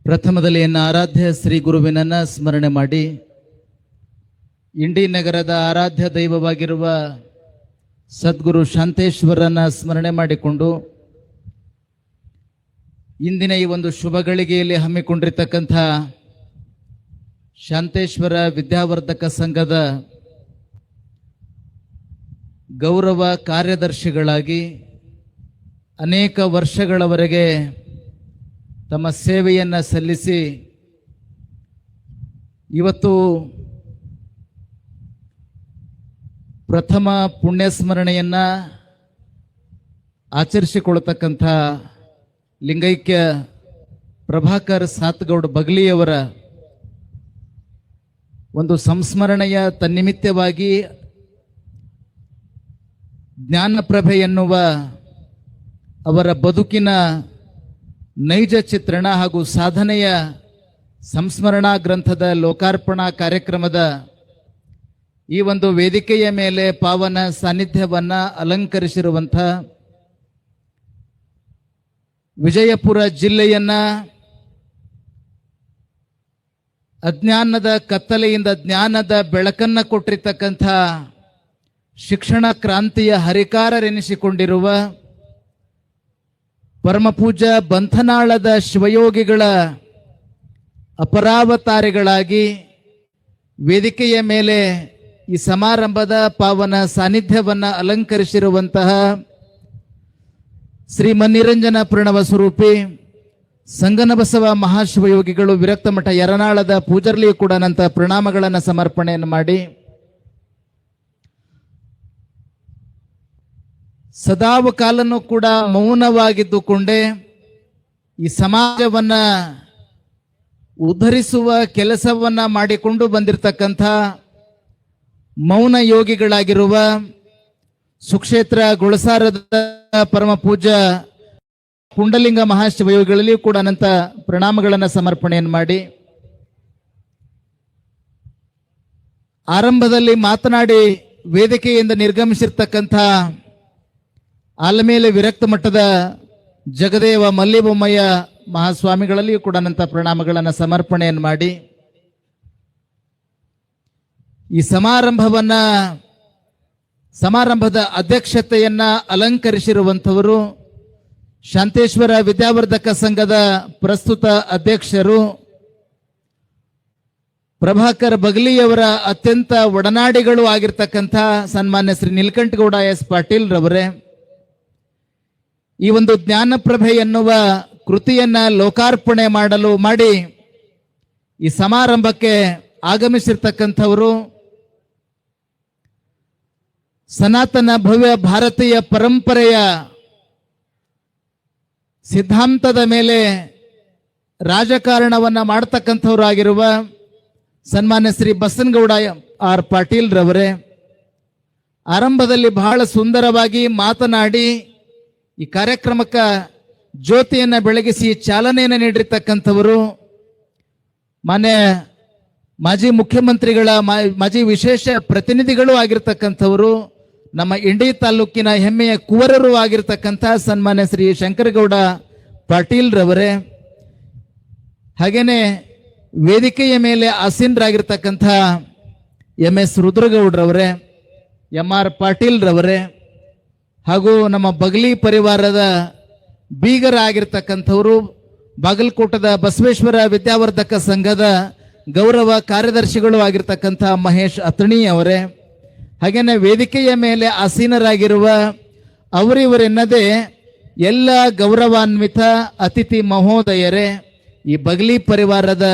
ಪ್ರಥಮದಲ್ಲಿ ಎನ್ನ ಆರಾಧ್ಯ ಶ್ರೀ ಗುರುವಿನನ್ನ ಸ್ಮರಣೆ ಮಾಡಿ ಇಂಡಿ ನಗರದ ಆರಾಧ್ಯ ದೈವವಾಗಿರುವ ಸದ್ಗುರು ಶಾಂತೇಶ್ವರನ ಸ್ಮರಣೆ ಮಾಡಿಕೊಂಡು ಇಂದಿನ ಈ ಒಂದು ಶುಭ ಗಳಿಗೆಯಲ್ಲಿ ಹಮ್ಮಿಕೊಂಡಿರ್ತಕ್ಕಂಥ ಶಾಂತೇಶ್ವರ ವಿದ್ಯಾವರ್ಧಕ ಸಂಘದ ಗೌರವ ಕಾರ್ಯದರ್ಶಿಗಳಾಗಿ ಅನೇಕ ವರ್ಷಗಳವರೆಗೆ ತಮ್ಮ ಸೇವೆಯನ್ನು ಸಲ್ಲಿಸಿ ಇವತ್ತು ಪ್ರಥಮ ಪುಣ್ಯಸ್ಮರಣೆಯನ್ನು ಆಚರಿಸಿಕೊಳ್ಳತಕ್ಕಂಥ ಲಿಂಗೈಕ್ಯ ಪ್ರಭಾಕರ್ ಸಾತ್ಗೌಡ ಬಗ್ಲಿಯವರ ಒಂದು ಸಂಸ್ಮರಣೆಯ ತನ್ನಿಮಿತ್ತವಾಗಿ ಜ್ಞಾನಪ್ರಭೆ ಎನ್ನುವ ಅವರ ಬದುಕಿನ ನೈಜ ಚಿತ್ರಣ ಹಾಗೂ ಸಾಧನೆಯ ಸಂಸ್ಮರಣಾ ಗ್ರಂಥದ ಲೋಕಾರ್ಪಣಾ ಕಾರ್ಯಕ್ರಮದ ಈ ಒಂದು ವೇದಿಕೆಯ ಮೇಲೆ ಪಾವನ ಸಾನ್ನಿಧ್ಯವನ್ನು ಅಲಂಕರಿಸಿರುವಂಥ ವಿಜಯಪುರ ಜಿಲ್ಲೆಯನ್ನ ಅಜ್ಞಾನದ ಕತ್ತಲೆಯಿಂದ ಜ್ಞಾನದ ಬೆಳಕನ್ನು ಕೊಟ್ಟಿರ್ತಕ್ಕಂಥ ಶಿಕ್ಷಣ ಕ್ರಾಂತಿಯ ಹರಿಕಾರರೆನಿಸಿಕೊಂಡಿರುವ ಪರಮಪೂಜ್ಯ ಬಂಧನಾಳದ ಶಿವಯೋಗಿಗಳ ಅಪರಾವತಾರಿಗಳಾಗಿ ವೇದಿಕೆಯ ಮೇಲೆ ಈ ಸಮಾರಂಭದ ಪಾವನ ಸಾನ್ನಿಧ್ಯವನ್ನು ಅಲಂಕರಿಸಿರುವಂತಹ ಶ್ರೀ ಮನ್ನಿರಂಜನ ಪ್ರಣವ ಸ್ವರೂಪಿ ಸಂಗನಬಸವ ಮಹಾಶಿವಯೋಗಿಗಳು ವಿರಕ್ತ ಮಠ ಯರನಾಳದ ಪೂಜರ್ಲಿಯೂ ಕೂಡ ನಂತ ಪ್ರಣಾಮಗಳನ್ನು ಸಮರ್ಪಣೆಯನ್ನು ಮಾಡಿ ಸದಾವ ಕಾಲನೂ ಕೂಡ ಮೌನವಾಗಿದ್ದುಕೊಂಡೇ ಈ ಸಮಾಜವನ್ನ ಉದ್ಧರಿಸುವ ಕೆಲಸವನ್ನ ಮಾಡಿಕೊಂಡು ಬಂದಿರತಕ್ಕಂಥ ಮೌನ ಯೋಗಿಗಳಾಗಿರುವ ಸುಕ್ಷೇತ್ರ ಗುಳಸಾರದ ಪರಮ ಪೂಜ್ಯ ಪುಂಡಲಿಂಗ ಮಹಾಶಿವಯೋಗಿಗಳಲ್ಲಿಯೂ ಕೂಡ ಅನಂತ ಪ್ರಣಾಮಗಳನ್ನು ಸಮರ್ಪಣೆಯನ್ನು ಮಾಡಿ ಆರಂಭದಲ್ಲಿ ಮಾತನಾಡಿ ವೇದಿಕೆಯಿಂದ ನಿರ್ಗಮಿಸಿರ್ತಕ್ಕಂಥ ಆಲಮೇಲೆ ವಿರಕ್ತ ಮಠದ ಜಗದೇವ ಮಲ್ಲಿಬೊಮ್ಮಯ್ಯ ಮಹಾಸ್ವಾಮಿಗಳಲ್ಲಿಯೂ ಕೂಡ ಅನಂತ ಪ್ರಣಾಮಗಳನ್ನು ಸಮರ್ಪಣೆಯನ್ನು ಮಾಡಿ ಈ ಸಮಾರಂಭದ ಅಧ್ಯಕ್ಷತೆಯನ್ನ ಅಲಂಕರಿಸಿರುವಂಥವರು ಶಾಂತೇಶ್ವರ ವಿದ್ಯಾವರ್ಧಕ ಸಂಘದ ಪ್ರಸ್ತುತ ಅಧ್ಯಕ್ಷರು ಪ್ರಭಾಕರ್ ಬಗ್ಲಿಯವರ ಅತ್ಯಂತ ಒಡನಾಡಿಗಳು ಆಗಿರ್ತಕ್ಕಂಥ ಸನ್ಮಾನ್ಯ ಶ್ರೀ ನೀಲಕಂಠಗೌಡ ಎಸ್ ಪಾಟೀಲ್ ರವರೇ, ಈ ಒಂದು ಜ್ಞಾನಪ್ರಭೆ ಎನ್ನುವ ಕೃತಿಯನ್ನ ಲೋಕಾರ್ಪಣೆ ಮಾಡಿ ಈ ಸಮಾರಂಭಕ್ಕೆ ಆಗಮಿಸಿರ್ತಕ್ಕಂಥವರು ಸನಾತನ ಭವ್ಯ ಭಾರತೀಯ ಪರಂಪರೆಯ ಸಿದ್ಧಾಂತದ ಮೇಲೆ ರಾಜಕಾರಣವನ್ನ ಮಾಡತಕ್ಕಂಥವ್ರು ಆಗಿರುವ ಸನ್ಮಾನ್ಯ ಶ್ರೀ ಬಸನಗೌಡ ಆರ್ ಪಾಟೀಲ್ ರವರೇ, ಆರಂಭದಲ್ಲಿ ಬಹಳ ಸುಂದರವಾಗಿ ಮಾತನಾಡಿ ಈ ಕಾರ್ಯಕ್ರಮಕ್ಕೆ ಜ್ಯೋತಿಯನ್ನು ಬೆಳಗಿಸಿ ಚಾಲನೆಯನ್ನು ನೀಡಿರ್ತಕ್ಕಂಥವರು ಮಾನ್ಯ ಮಾಜಿ ಮುಖ್ಯಮಂತ್ರಿಗಳ ಮಾಜಿ ವಿಶೇಷ ಪ್ರತಿನಿಧಿಗಳು ಆಗಿರ್ತಕ್ಕಂಥವರು, ನಮ್ಮ ಇಂಡಿ ತಾಲೂಕಿನ ಹೆಮ್ಮೆಯ ಕುವರರು ಆಗಿರ್ತಕ್ಕಂಥ ಸನ್ಮಾನ್ಯ ಶ್ರೀ ಶಂಕರಗೌಡ ಪಾಟೀಲ್ ರವರೇ, ಹಾಗೇನೆ ವೇದಿಕೆಯ ಮೇಲೆ ಆಸೀನರಾಗಿರ್ತಕ್ಕಂಥ MS ರುದ್ರಗೌಡ್ರವರೇ, MR ಪಾಟೀಲ್ ರವರೇ, ಹಾಗೂ ನಮ್ಮ ಬಗಲಿ ಪರಿವಾರದ ಬೀಗರಾಗಿರ್ತಕ್ಕಂಥವರು ಬಾಗಲಕೋಟದ ಬಸವೇಶ್ವರ ವಿದ್ಯಾವರ್ಧಕ ಸಂಘದ ಗೌರವ ಕಾರ್ಯದರ್ಶಿಗಳು ಆಗಿರ್ತಕ್ಕಂಥ ಮಹೇಶ್ ಅತಣಿ ಅವರೇ, ಹಾಗೇನೆ ವೇದಿಕೆಯ ಮೇಲೆ ಆಸೀನರಾಗಿರುವ ಅವರಿವರೆನ್ನದೇ ಎಲ್ಲ ಗೌರವಾನ್ವಿತ ಅತಿಥಿ ಮಹೋದಯರೇ, ಈ ಬಗಲಿ ಪರಿವಾರದ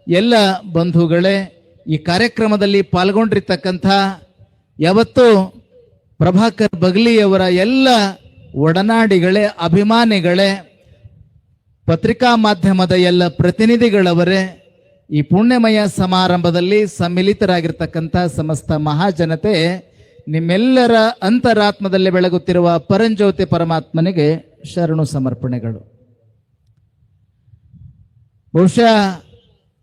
ಎಲ್ಲ ಬಂಧುಗಳೇ, ಈ ಕಾರ್ಯಕ್ರಮದಲ್ಲಿ ಪಾಲ್ಗೊಂಡಿರ್ತಕ್ಕಂಥ ಯಾವತ್ತೂ ಪ್ರಭಾಕರ್ ಬಗ್ಲಿಯವರ ಎಲ್ಲ ಒಡನಾಡಿಗಳೇ, ಅಭಿಮಾನಿಗಳೇ, ಪತ್ರಿಕಾ ಮಾಧ್ಯಮದ ಎಲ್ಲ ಪ್ರತಿನಿಧಿಗಳವರೇ, ಈ ಪುಣ್ಯಮಯ ಸಮಾರಂಭದಲ್ಲಿ ಸಮ್ಮಿಲಿತರಾಗಿರ್ತಕ್ಕಂಥ ಸಮಸ್ತ ಮಹಾಜನತೆ, ನಿಮ್ಮೆಲ್ಲರ ಅಂತರಾತ್ಮದಲ್ಲಿ ಬೆಳಗುತ್ತಿರುವ ಪರಂಜ್ಯೋತಿ ಪರಮಾತ್ಮನಿಗೆ ಶರಣು ಸಮರ್ಪಣೆಗಳು. ಬಹುಶಃ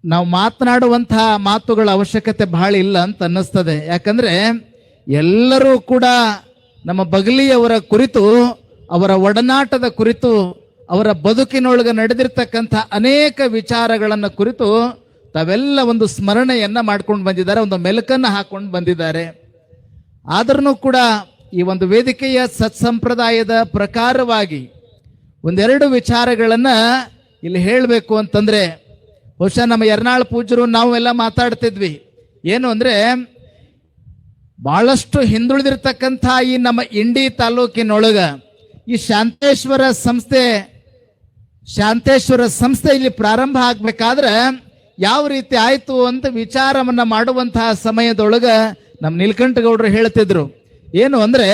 ನಾವು ಮಾತನಾಡುವಂತಹ ಮಾತುಗಳ ಅವಶ್ಯಕತೆ ಬಹಳ ಇಲ್ಲ ಅಂತ ಅನ್ನಿಸ್ತದೆ. ಯಾಕಂದ್ರೆ ಎಲ್ಲರೂ ಕೂಡ ನಮ್ಮ ಬಗಲಿಯವರ ಕುರಿತು, ಅವರ ಒಡನಾಟದ ಕುರಿತು ಅವರ ಬದುಕಿನೊಳಗೆ ನಡೆದಿರ್ತಕ್ಕಂಥ ಅನೇಕ ವಿಚಾರಗಳನ್ನು ಕುರಿತು ತಾವೆಲ್ಲ ಒಂದು ಸ್ಮರಣೆಯನ್ನ ಮಾಡ್ಕೊಂಡು ಬಂದಿದ್ದಾರೆ, ಒಂದು ಮೆಲುಕನ್ನು ಹಾಕೊಂಡು ಬಂದಿದ್ದಾರೆ. ಆದ್ರೂ ಕೂಡ ಈ ಒಂದು ವೇದಿಕೆಯ ಸತ್ಸಂಪ್ರದಾಯದ ಪ್ರಕಾರವಾಗಿ ಒಂದೆರಡು ವಿಚಾರಗಳನ್ನ ಇಲ್ಲಿ ಹೇಳಬೇಕು ಅಂತಂದ್ರೆ, ಬಹುಶಃ ನಮ್ಮ ಯರ್ನಾಳ್ ಪೂಜ್ಯರು ನಾವೆಲ್ಲ ಮಾತಾಡ್ತಿದ್ವಿ. ಏನು ಅಂದ್ರೆ, ಬಹಳಷ್ಟು ಹಿಂದುಳಿದಿರ್ತಕ್ಕಂಥ ಈ ನಮ್ಮ ಇಂಡಿ ತಾಲೂಕಿನೊಳಗ ಈ ಶಾಂತೇಶ್ವರ ಸಂಸ್ಥೆ ಇಲ್ಲಿ ಪ್ರಾರಂಭ ಆಗ್ಬೇಕಾದ್ರೆ ಯಾವ ರೀತಿ ಆಯ್ತು ಅಂತ ವಿಚಾರವನ್ನ ಮಾಡುವಂತಹ ಸಮಯದೊಳಗ ನಮ್ಮ ನೀಲಕಂಠಗೌಡರು ಹೇಳ್ತಿದ್ರು. ಏನು ಅಂದ್ರೆ,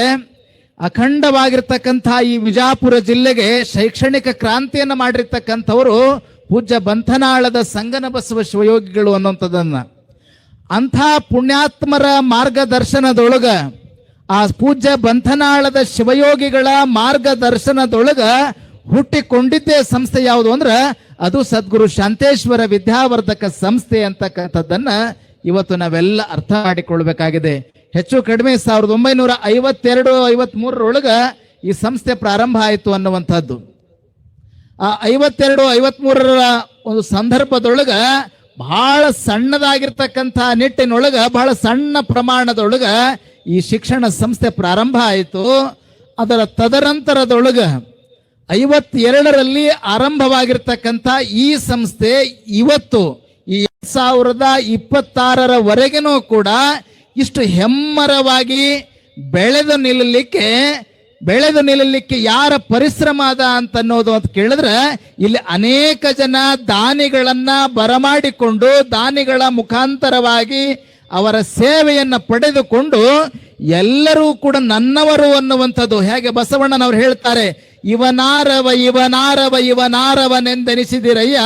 ಅಖಂಡವಾಗಿರ್ತಕ್ಕಂಥ ಈ ವಿಜಾಪುರ ಜಿಲ್ಲೆಗೆ ಶೈಕ್ಷಣಿಕ ಕ್ರಾಂತಿಯನ್ನ ಮಾಡಿರ್ತಕ್ಕಂಥವರು ಪೂಜ್ಯ ಬಂಧನಾಳದ ಸಂಗನ ಬಸವ ಶಿವಯೋಗಿಗಳು ಅನ್ನುವಂಥದ್ದನ್ನ, ಅಂಥ ಪುಣ್ಯಾತ್ಮರ ಮಾರ್ಗದರ್ಶನದೊಳಗ, ಆ ಪೂಜ್ಯ ಬಂಧನಾಳದ ಶಿವಯೋಗಿಗಳ ಮಾರ್ಗದರ್ಶನದೊಳಗ ಹುಟ್ಟಿಕೊಂಡಿದ್ದೇ ಸಂಸ್ಥೆ ಯಾವುದು ಅಂದ್ರೆ ಅದು ಸದ್ಗುರು ಶಾಂತೇಶ್ವರ ವಿದ್ಯಾವರ್ಧಕ ಸಂಸ್ಥೆ ಅಂತಕ್ಕಂಥದ್ದನ್ನ ಇವತ್ತು ನಾವೆಲ್ಲ ಅರ್ಥ ಮಾಡಿಕೊಳ್ಬೇಕಾಗಿದೆ. ಹೆಚ್ಚು ಕಡಿಮೆ 1952-53 ಈ ಸಂಸ್ಥೆ ಪ್ರಾರಂಭ ಆಯಿತು ಅನ್ನುವಂಥದ್ದು. ಆ 52-53 ಒಂದು ಸಂದರ್ಭದೊಳಗ ಬಹಳ ಸಣ್ಣದಾಗಿರ್ತಕ್ಕಂಥ ನಿಟ್ಟಿನೊಳಗ, ಬಹಳ ಸಣ್ಣ ಪ್ರಮಾಣದೊಳಗ ಈ ಶಿಕ್ಷಣ ಸಂಸ್ಥೆ ಪ್ರಾರಂಭ ಆಯಿತು. ಅದರ ತದನಂತರದೊಳಗ 52ರಲ್ಲಿ ಆರಂಭವಾಗಿರ್ತಕ್ಕಂಥ ಈ ಸಂಸ್ಥೆ ಇವತ್ತು ಈ 2026ರವರೆಗೂ ಕೂಡ ಇಷ್ಟು ಹೆಮ್ಮರವಾಗಿ ಬೆಳೆದು ನಿಲ್ಲಲಿಕ್ಕೆ ಯಾರ ಪರಿಶ್ರಮ ಅದ ಅಂತನ್ನೋದು ಅಂತ ಕೇಳಿದ್ರೆ, ಇಲ್ಲಿ ಅನೇಕ ಜನ ದಾನಿಗಳನ್ನ ಬರಮಾಡಿಕೊಂಡು ದಾನಿಗಳ ಮುಖಾಂತರವಾಗಿ ಅವರ ಸೇವೆಯನ್ನ ಪಡೆದುಕೊಂಡು ಎಲ್ಲರೂ ಕೂಡ ನನ್ನವರು ಅನ್ನುವಂಥದ್ದು. ಹೇಗೆ ಬಸವಣ್ಣನವರು ಹೇಳ್ತಾರೆ, ಇವನಾರವನೆಂದೆನಿಸಿದಿರಯ್ಯ,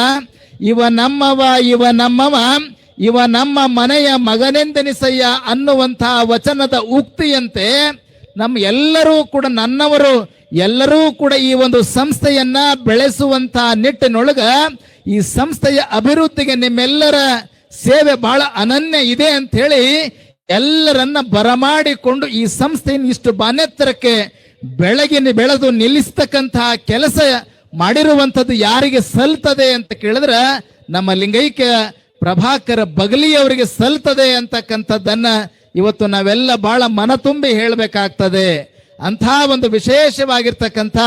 ಇವ ನಮ್ಮವ ಇವ ನಮ್ಮ ಮನೆಯ ಮಗನೆಂದೆನಿಸಯ್ಯ ಅನ್ನುವಂತಹ ವಚನದ ಉಕ್ತಿಯಂತೆ ನಮ್ಮ ಎಲ್ಲರೂ ಕೂಡ ನನ್ನವರು, ಎಲ್ಲರೂ ಕೂಡ ಈ ಒಂದು ಸಂಸ್ಥೆಯನ್ನ ಬೆಳೆಸುವಂತಹ ನಿಟ್ಟಿನೊಳಗ ಈ ಸಂಸ್ಥೆಯ ಅಭಿವೃದ್ಧಿಗೆ ನಿಮ್ಮೆಲ್ಲರ ಸೇವೆ ಬಹಳ ಅನನ್ಯ ಇದೆ ಅಂತ ಹೇಳಿ ಎಲ್ಲರನ್ನ ಬರಮಾಡಿಕೊಂಡು ಈ ಸಂಸ್ಥೆಯನ್ನು ಇಷ್ಟು ಬಾನೆತ್ತರಕ್ಕೆ ಬೆಳೆದು ನಿಲ್ಲಿಸ್ತಕ್ಕಂತಹ ಕೆಲಸ ಮಾಡಿರುವಂಥದ್ದು ಯಾರಿಗೆ ಸಲ್ತದೆ ಅಂತ ಕೇಳಿದ್ರೆ ನಮ್ಮ ಲಿಂಗೈಕ್ಯ ಪ್ರಭಾಕರ ಬಗಲಿಯವರಿಗೆ ಸಲ್ತದೆ ಅಂತಕ್ಕಂಥದ್ದನ್ನ ಇವತ್ತು ನಾವೆಲ್ಲ ಬಹಳ ಮನ ತುಂಬಿ ಹೇಳಬೇಕಾಗ್ತದೆ. ಅಂಥ ಒಂದು ವಿಶೇಷವಾಗಿರ್ತಕ್ಕಂಥ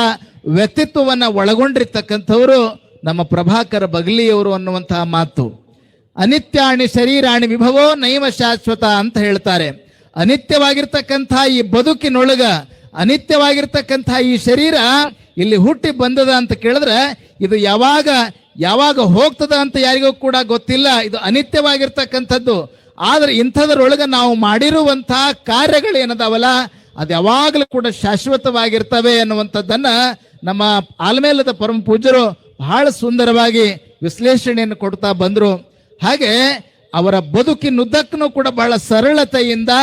ವ್ಯಕ್ತಿತ್ವವನ್ನ ಒಳಗೊಂಡಿರ್ತಕ್ಕಂಥವರು ನಮ್ಮ ಪ್ರಭಾಕರ ಬಗಲಿಯವರು ಅನ್ನುವಂತಹ ಮಾತು. ಅನಿತ್ಯಾಣಿ ಶರೀರಾಣಿ ವಿಭವೋ ನೈವ ಶಾಶ್ವತ ಅಂತ ಹೇಳ್ತಾರೆ. ಅನಿತ್ಯವಾಗಿರ್ತಕ್ಕಂಥ ಈ ಬದುಕಿನೊಳಗ ಅನಿತ್ಯವಾಗಿರ್ತಕ್ಕಂಥ ಈ ಶರೀರ ಇಲ್ಲಿ ಹುಟ್ಟಿ ಬಂದದ ಅಂತ ಕೇಳಿದ್ರೆ ಇದು ಯಾವಾಗ ಹೋಗ್ತದ ಅಂತ ಯಾರಿಗೂ ಕೂಡ ಗೊತ್ತಿಲ್ಲ. ಇದು ಅನಿತ್ಯವಾಗಿರ್ತಕ್ಕಂಥದ್ದು. ಆದ್ರೆ ಇಂಥದ್ರೊಳಗೆ ನಾವು ಮಾಡಿರುವಂತಹ ಕಾರ್ಯಗಳೇನದಾವಲ್ಲ ಅದು ಯಾವಾಗಲೂ ಕೂಡ ಶಾಶ್ವತವಾಗಿರ್ತವೆ ಅನ್ನುವಂಥದ್ದನ್ನ ನಮ್ಮ ಆಲ್ಮೇಲದ ಪರಮ ಪೂಜ್ಯರು ಬಹಳ ಸುಂದರವಾಗಿ ವಿಶ್ಲೇಷಣೆಯನ್ನು ಕೊಡ್ತಾ ಬಂದ್ರು. ಹಾಗೆ ಅವರ ಬದುಕಿನುದ್ದಕ್ಕೂ ಕೂಡ ಬಹಳ ಸರಳತೆಯಿಂದ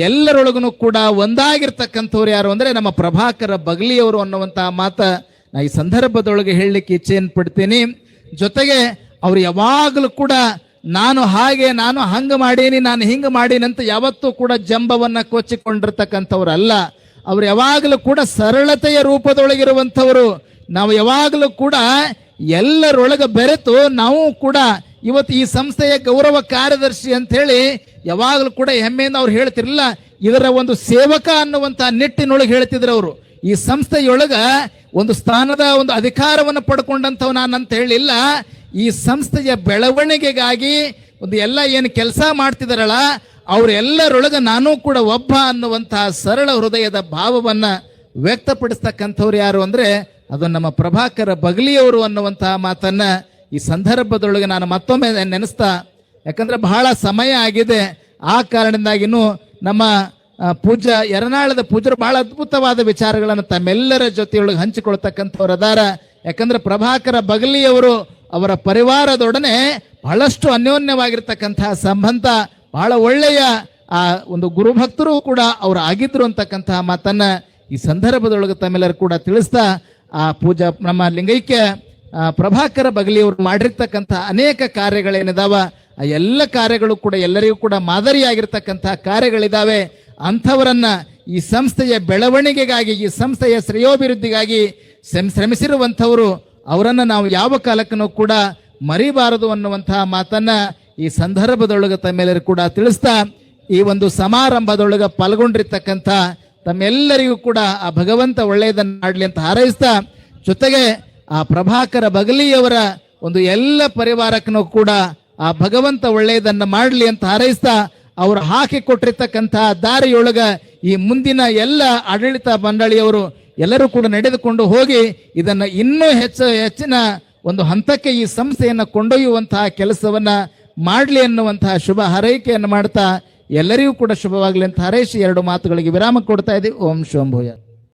ಎಲ್ಲರೊಳಗೂ ಕೂಡ ಒಂದಾಗಿರ್ತಕ್ಕಂಥವ್ರು ಯಾರು ಅಂದ್ರೆ ನಮ್ಮ ಪ್ರಭಾಕರ ಬಗಲಿಯವರು ಅನ್ನುವಂತಹ ಮಾತ ನಾ ಈ ಸಂದರ್ಭದೊಳಗೆ ಹೇಳಲಿಕ್ಕೆ ಇಚ್ಛೆಯನ್ನು ಪಡ್ತೀನಿ. ಜೊತೆಗೆ ಅವ್ರು ಯಾವಾಗಲೂ ಕೂಡ ನಾನು ಹಂಗ ಮಾಡೀನಿ, ನಾನು ಹಿಂಗ ಮಾಡೀನಿ ಅಂತ ಯಾವತ್ತೂ ಕೂಡ ಜಂಬವನ್ನ ಕೊಚ್ಚಿಕೊಂಡಿರ್ತಕ್ಕಂಥವ್ರಲ್ಲ. ಅವ್ರು ಯಾವಾಗಲೂ ಕೂಡ ಸರಳತೆಯ ರೂಪದೊಳಗಿರುವಂಥವರು. ನಾವು ಯಾವಾಗಲೂ ಕೂಡ ಎಲ್ಲರೊಳಗೆ ಬೆರೆತು ನಾವು ಕೂಡ ಇವತ್ತು ಈ ಸಂಸ್ಥೆಯ ಗೌರವ ಕಾರ್ಯದರ್ಶಿ ಅಂತ ಹೇಳಿ ಯಾವಾಗಲೂ ಕೂಡ ಹೆಮ್ಮೆಯಿಂದ ಅವ್ರು ಹೇಳ್ತಿರಲಿಲ್ಲ. ಇದರ ಒಂದು ಸೇವಕ ಅನ್ನುವಂತ ನಿಟ್ಟಿನೊಳಗೆ ಹೇಳ್ತಿದ್ರು ಅವರು. ಈ ಸಂಸ್ಥೆಯೊಳಗ ಒಂದು ಸ್ಥಾನದ ಒಂದು ಅಧಿಕಾರವನ್ನು ಪಡ್ಕೊಂಡಂಥವ್ ನಾನಂತ ಹೇಳಿಲ್ಲ. ಈ ಸಂಸ್ಥೆಯ ಬೆಳವಣಿಗೆಗಾಗಿ ಒಂದು ಎಲ್ಲ ಏನು ಕೆಲಸ ಮಾಡ್ತಿದಾರಲ್ಲ ಅವರೆಲ್ಲರೊಳಗ ನಾನು ಕೂಡ ಒಬ್ಬ ಅನ್ನುವಂತಹ ಸರಳ ಹೃದಯದ ಭಾವವನ್ನ ವ್ಯಕ್ತಪಡಿಸ್ತಕ್ಕಂಥವ್ರು ಯಾರು ಅಂದ್ರೆ ಅದು ನಮ್ಮ ಪ್ರಭಾಕರ ಬಗಲಿಯವರು ಅನ್ನುವಂತಹ ಮಾತನ್ನ ಈ ಸಂದರ್ಭದೊಳಗೆ ನಾನು ಮತ್ತೊಮ್ಮೆ ನೆನೆಸ್ತಾ, ಯಾಕಂದ್ರೆ ಬಹಳ ಸಮಯ ಆಗಿದೆ. ಆ ಕಾರಣದಿಂದಾಗಿನೂ ನಮ್ಮ ಪೂಜ್ಯ ಯರನಾಳದ ಪೂಜ್ಯರು ಬಹಳ ಅದ್ಭುತವಾದ ವಿಚಾರಗಳನ್ನು ತಮ್ಮೆಲ್ಲರ ಜೊತೆಯೊಳಗೆ ಹಂಚಿಕೊಳ್ತಕ್ಕಂಥವ್ರು ಅದಾರ. ಯಾಕಂದ್ರೆ ಪ್ರಭಾಕರ ಬಗಲಿಯವರು ಅವರ ಪರಿವಾರದೊಡನೆ ಬಹಳಷ್ಟು ಅನ್ಯೋನ್ಯವಾಗಿರ್ತಕ್ಕಂತಹ ಸಂಬಂಧ, ಬಹಳ ಒಳ್ಳೆಯ ಆ ಒಂದು ಗುರುಭಕ್ತರು ಕೂಡ ಅವರು ಆಗಿದ್ರು ಅಂತಕ್ಕಂತಹ ಮಾತನ್ನ ಈ ಸಂದರ್ಭದೊಳಗೆ ತಮ್ಮೆಲ್ಲರೂ ಕೂಡ ತಿಳಿಸ್ತಾ, ಆ ಪೂಜಾ ನಮ್ಮ ಲಿಂಗೈಕ್ಯ ಪ್ರಭಾಕರ ಬಗಲಿಯವರು ಮಾಡಿರ್ತಕ್ಕಂಥ ಅನೇಕ ಕಾರ್ಯಗಳೇನಿದಾವ ಆ ಎಲ್ಲ ಕಾರ್ಯಗಳು ಕೂಡ ಎಲ್ಲರಿಗೂ ಕೂಡ ಮಾದರಿಯಾಗಿರ್ತಕ್ಕಂತಹ ಕಾರ್ಯಗಳಿದಾವೆ. ಅಂಥವರನ್ನ ಈ ಸಂಸ್ಥೆಯ ಬೆಳವಣಿಗೆಗಾಗಿ, ಈ ಸಂಸ್ಥೆಯ ಶ್ರೇಯೋಭಿವೃದ್ಧಿಗಾಗಿ ಶ್ರಮಿಸಿರುವಂಥವರು ಅವರನ್ನು ನಾವು ಯಾವ ಕಾಲಕ್ಕೂ ಕೂಡ ಮರಿಬಾರದು ಅನ್ನುವಂತಹ ಮಾತನ್ನ ಈ ಸಂದರ್ಭದೊಳಗೆ ತಮ್ಮೆಲ್ಲರಿಗೂ ಕೂಡ ತಿಳಿಸ್ತಾ, ಈ ಒಂದು ಸಮಾರಂಭದೊಳಗೆ ಪಾಲ್ಗೊಂಡಿರ್ತಕ್ಕಂಥ ತಮ್ಮೆಲ್ಲರಿಗೂ ಕೂಡ ಆ ಭಗವಂತ ಒಳ್ಳೆಯದನ್ನು ಮಾಡಲಿ ಅಂತ ಹಾರೈಸ್ತಾ, ಜೊತೆಗೆ ಆ ಪ್ರಭಾಕರ ಬಗಲಿಯವರ ಒಂದು ಎಲ್ಲ ಪರಿವಾರಕ್ಕೂ ಕೂಡ ಆ ಭಗವಂತ ಒಳ್ಳೆಯದನ್ನು ಮಾಡಲಿ ಅಂತ ಹಾರೈಸ್ತಾ, ಅವರು ಹಾಕಿಕೊಟ್ಟಿರ್ತಕ್ಕಂತಹ ದಾರಿಯೊಳಗ ಈ ಮುಂದಿನ ಎಲ್ಲ ಆಡಳಿತ ಮಂಡಳಿಯವರು ಎಲ್ಲರೂ ಕೂಡ ನಡೆದುಕೊಂಡು ಹೋಗಿ ಇದನ್ನು ಇನ್ನೂ ಹೆಚ್ಚಿನ ಒಂದು ಹಂತಕ್ಕೆ ಈ ಸಂಸ್ಥೆಯನ್ನು ಕೊಂಡೊಯ್ಯುವಂತಹ ಕೆಲಸವನ್ನ ಮಾಡಲಿ ಅನ್ನುವಂತಹ ಶುಭ ಹಾರೈಕೆಯನ್ನು ಮಾಡ್ತಾ ಎಲ್ಲರಿಗೂ ಕೂಡ ಶುಭವಾಗಲಿ ಅಂತ ಹಾರೈಸಿ 2 ಮಾತುಗಳಿಗೆ ವಿರಾಮ ಕೊಡ್ತಾ ಇದ್ದೀವಿ. ಓಂ ಶಂಭೂಯ.